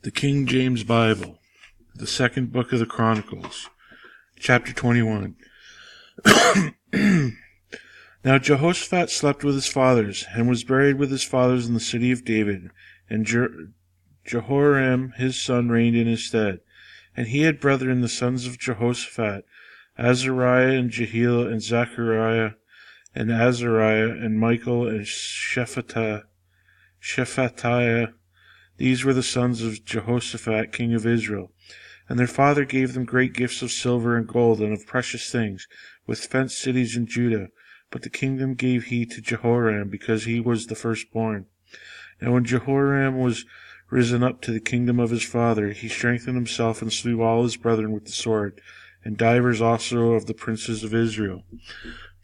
The King James Bible, the second book of the Chronicles, chapter 21. Now Jehoshaphat slept with his fathers, and was buried with his fathers in the city of David, and Jehoram his son reigned in his stead. And he had brethren, the sons of Jehoshaphat, Azariah, and Jehiel, and Zechariah, and Azariah, and Michael, and Shephatiah. These were the sons of Jehoshaphat, king of Israel. And their father gave them great gifts of silver and gold, and of precious things, with fenced cities in Judah. But the kingdom gave he to Jehoram, because he was the firstborn. And when Jehoram was risen up to the kingdom of his father, he strengthened himself, and slew all his brethren with the sword, and divers also of the princes of Israel.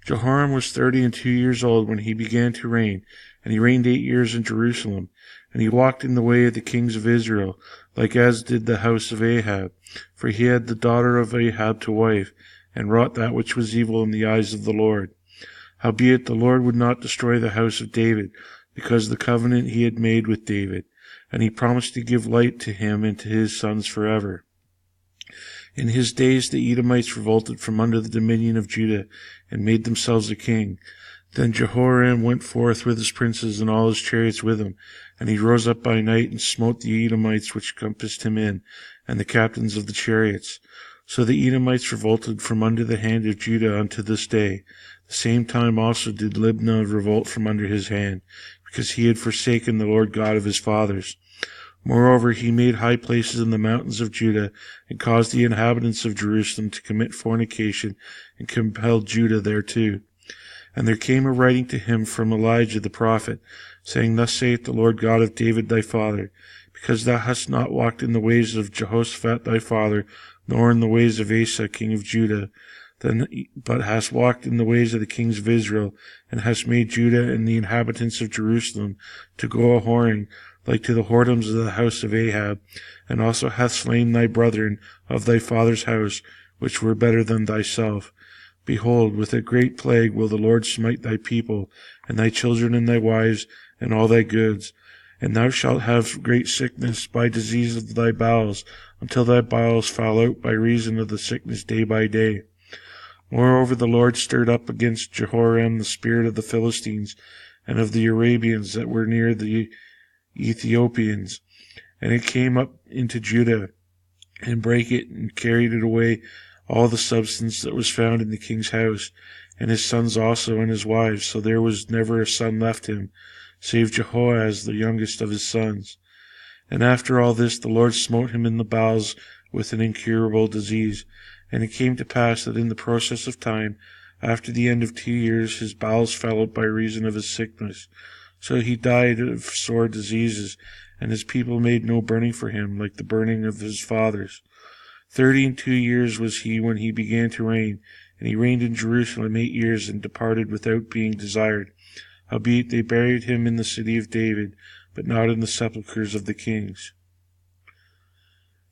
Jehoram was 32 years old when he began to reign, and he reigned 8 years in Jerusalem. And he walked in the way of the kings of Israel, like as did the house of Ahab. For he had the daughter of Ahab to wife, and wrought that which was evil in the eyes of the Lord. Howbeit the Lord would not destroy the house of David, because the covenant he had made with David, and he promised to give light to him and to his sons forever. In his days the Edomites revolted from under the dominion of Judah, and made themselves a king. Then Jehoram went forth with his princes and all his chariots with him, and he rose up by night and smote the Edomites which compassed him in, and the captains of the chariots. So the Edomites revolted from under the hand of Judah unto this day. The same time also did Libnah revolt from under his hand, because he had forsaken the Lord God of his fathers. Moreover, he made high places in the mountains of Judah, and caused the inhabitants of Jerusalem to commit fornication, and compelled Judah thereto. And there came a writing to him from Elijah the prophet, saying, Thus saith the Lord God of David thy father, because thou hast not walked in the ways of Jehoshaphat thy father, nor in the ways of Asa king of Judah, but hast walked in the ways of the kings of Israel, and hast made Judah and the inhabitants of Jerusalem to go a-whoring, like to the whoredoms of the house of Ahab, and also hast slain thy brethren of thy father's house, which were better than thyself. Behold, with a great plague will the Lord smite thy people, and thy children, and thy wives, and all thy goods. And thou shalt have great sickness by disease of thy bowels, until thy bowels fall out by reason of the sickness day by day. Moreover, the Lord stirred up against Jehoram the spirit of the Philistines, and of the Arabians that were near the Ethiopians. And it came up into Judah, and brake it, and carried it away, all the substance that was found in the king's house, and his sons also, and his wives, so there was never a son left him, save Jehoaz the youngest of his sons. And after all this the Lord smote him in the bowels with an incurable disease. And it came to pass that in the process of time, after the end of 2 years, his bowels fell out by reason of his sickness. So he died of sore diseases, and his people made no burning for him, like the burning of his fathers. 32 years was he when he began to reign, and he reigned in Jerusalem 8 years, and departed without being desired. Howbeit they buried him in the city of David, but not in the sepulchres of the kings.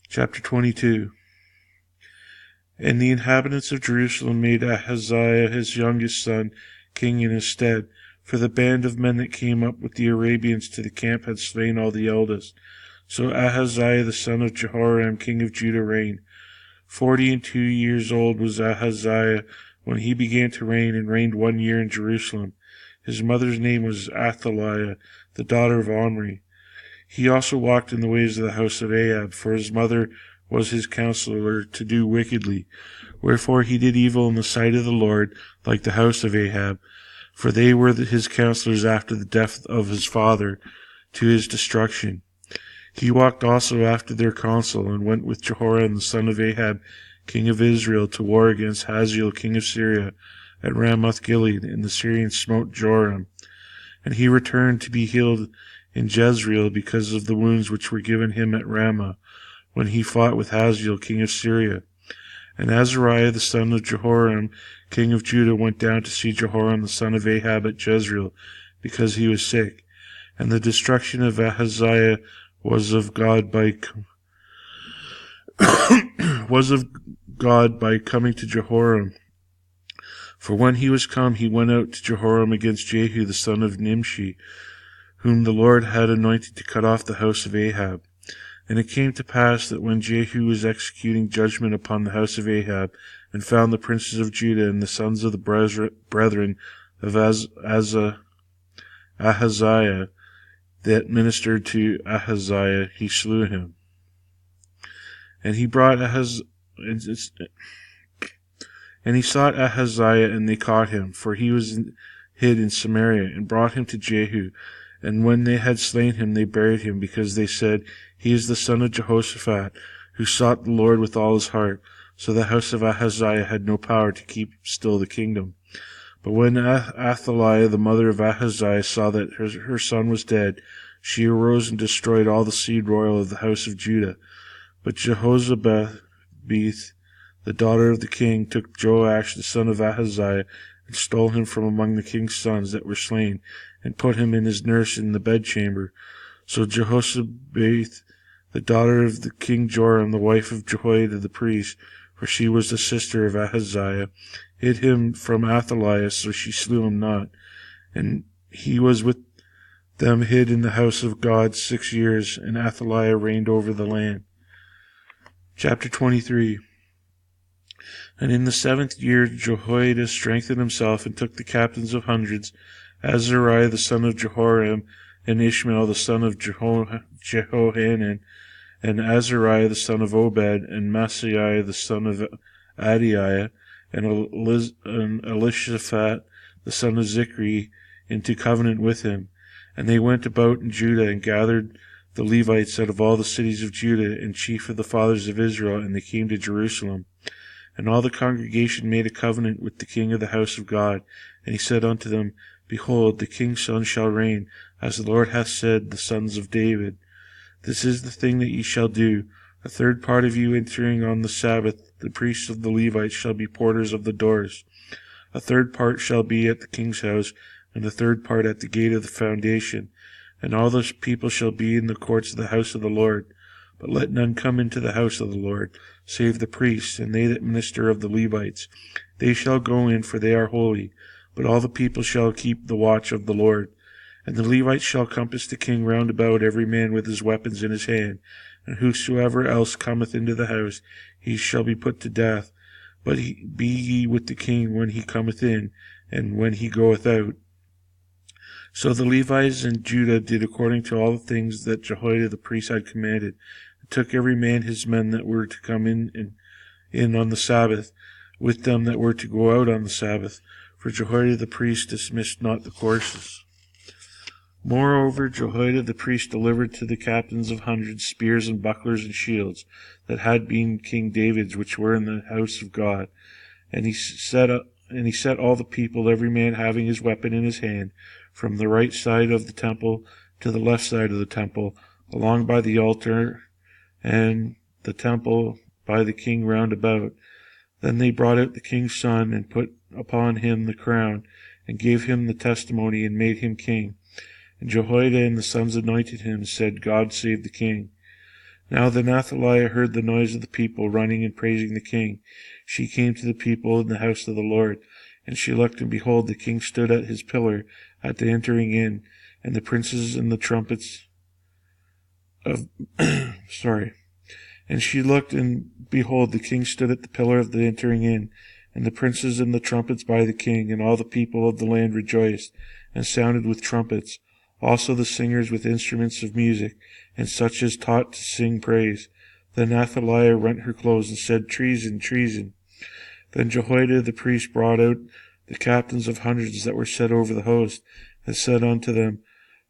Chapter 22. And the inhabitants of Jerusalem made Ahaziah his youngest son king in his stead, for the band of men that came up with the Arabians to the camp had slain all the eldest. So Ahaziah the son of Jehoram king of Judah reigned. 42 years old was Ahaziah when he began to reign, and reigned 1 year in Jerusalem. His mother's name was Athaliah, the daughter of Omri. He also walked in the ways of the house of Ahab, for his mother was his counselor to do wickedly. Wherefore he did evil in the sight of the Lord, like the house of Ahab, for they were his counselors after the death of his father, to his destruction. He walked also after their counsel, and went with Jehoram the son of Ahab, king of Israel, to war against Hazael king of Syria, at Ramoth Gilead, and the Syrians smote Joram. And he returned to be healed in Jezreel, because of the wounds which were given him at Ramah, when he fought with Hazael king of Syria. And Azariah the son of Jehoram king of Judah went down to see Jehoram the son of Ahab at Jezreel, because he was sick. And the destruction of Ahaziah was of God by coming to Jehoram. For when he was come, he went out to Jehoram against Jehu the son of Nimshi, whom the Lord had anointed to cut off the house of Ahab. And it came to pass that when Jehu was executing judgment upon the house of Ahab, and found the princes of Judah and the sons of the brethren of Ahaziah that ministered to Ahaziah, he slew him. And he sought Ahaziah, and they caught him, for he was hid in Samaria, and brought him to Jehu. And when they had slain him, they buried him, because they said, He is the son of Jehoshaphat, who sought the Lord with all his heart. So the house of Ahaziah had no power to keep still the kingdom. But when Athaliah, the mother of Ahaziah, saw that her son was dead, she arose and destroyed all the seed royal of the house of Judah. But Jehozabeth, the daughter of the king, took Joash, the son of Ahaziah, and stole him from among the king's sons that were slain, and put him in his nurse in the bedchamber. So Jehoshabeth, the daughter of the king Joram, the wife of Jehoiada the priest, for she was the sister of Ahaziah, hid him from Athaliah, so she slew him not. And he was with them hid in the house of God 6 years, and Athaliah reigned over the land. Chapter 23. And in the 7th year Jehoiada strengthened himself, and took the captains of hundreds, Azariah the son of Jehoram, and Ishmael the son of Jehohanan, and Azariah the son of Obed, and Maaseiah the son of Adiah, and Elishaphat the son of Zichri, into covenant with him. And they went about in Judah, and gathered the Levites out of all the cities of Judah, and chief of the fathers of Israel, and they came to Jerusalem. And all the congregation made a covenant with the king of the house of God. And he said unto them, Behold, the king's son shall reign, as the Lord hath said, the sons of David. This is the thing that ye shall do. A third part of you entering on the Sabbath, the priests of the Levites shall be porters of the doors. A third part shall be at the king's house, and a third part at the gate of the foundation. And all those people shall be in the courts of the house of the Lord. But let none come into the house of the Lord, save the priests, and they that minister of the Levites. They shall go in, for they are holy. But all the people shall keep the watch of the Lord. And the Levites shall compass the king round about, every man with his weapons in his hand. And whosoever else cometh into the house, he shall be put to death. But be ye with the king when he cometh in, and when he goeth out. So the Levites and Judah did according to all the things that Jehoiada the priest had commanded, and took every man his men that were to come in on the Sabbath, with them that were to go out on the Sabbath. For Jehoiada the priest dismissed not the courses. Moreover, Jehoiada the priest delivered to the captains of hundreds spears and bucklers and shields that had been King David's, which were in the house of God. And he set all the people, every man having his weapon in his hand, from the right side of the temple to the left side of the temple, along by the altar and the temple by the king round about. Then they brought out the king's son, and put upon him the crown, and gave him the testimony, and made him king. And Jehoiada and the sons anointed him, and said, God save the king. Now then Athaliah heard the noise of the people running and praising the king. She came to the people in the house of the Lord. And she looked, and behold, the king stood at his pillar at the entering in, and the princes and the trumpets of And she looked, and behold, the king stood at the pillar of the entering in, and the princes and the trumpets by the king, and all the people of the land rejoiced, and sounded with trumpets, also the singers with instruments of music, and such as taught to sing praise. Then Athaliah rent her clothes, and said, Treason, treason. Then Jehoiada the priest brought out the captains of hundreds that were set over the host, and said unto them,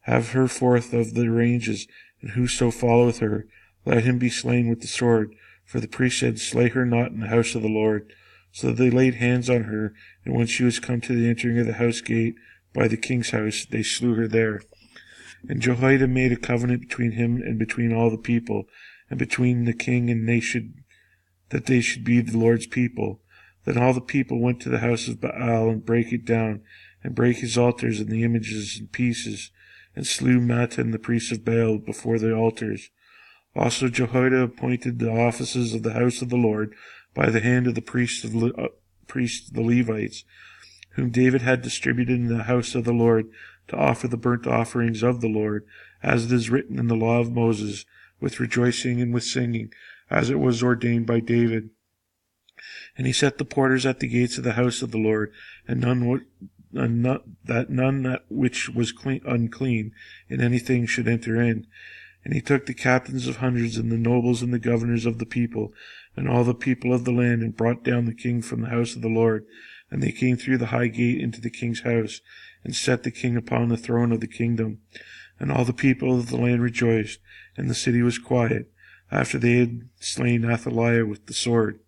Have her forth of the ranges, and whoso followeth her, let him be slain with the sword. For the priest said, Slay her not in the house of the Lord. So they laid hands on her, and when she was come to the entering of the house gate by the king's house, they slew her there. And Jehoiada made a covenant between him and between all the people, and between the king and that they should be the Lord's people. Then all the people went to the house of Baal, and brake it down, and brake his altars and the images in pieces, and slew Mattan the priest of Baal before the altars. Also Jehoiada appointed the offices of the house of the Lord by the hand of the priests the Levites, whom David had distributed in the house of the Lord, to offer the burnt offerings of the Lord, as it is written in the law of Moses, with rejoicing and with singing, as it was ordained by David. And he set the porters at the gates of the house of the Lord, and none that which was unclean in anything should enter in. And he took the captains of hundreds, and the nobles, and the governors of the people, and all the people of the land, and brought down the king from the house of the Lord. And they came through the high gate into the king's house, and set the king upon the throne of the kingdom. And all the people of the land rejoiced, and the city was quiet, after they had slain Athaliah with the sword.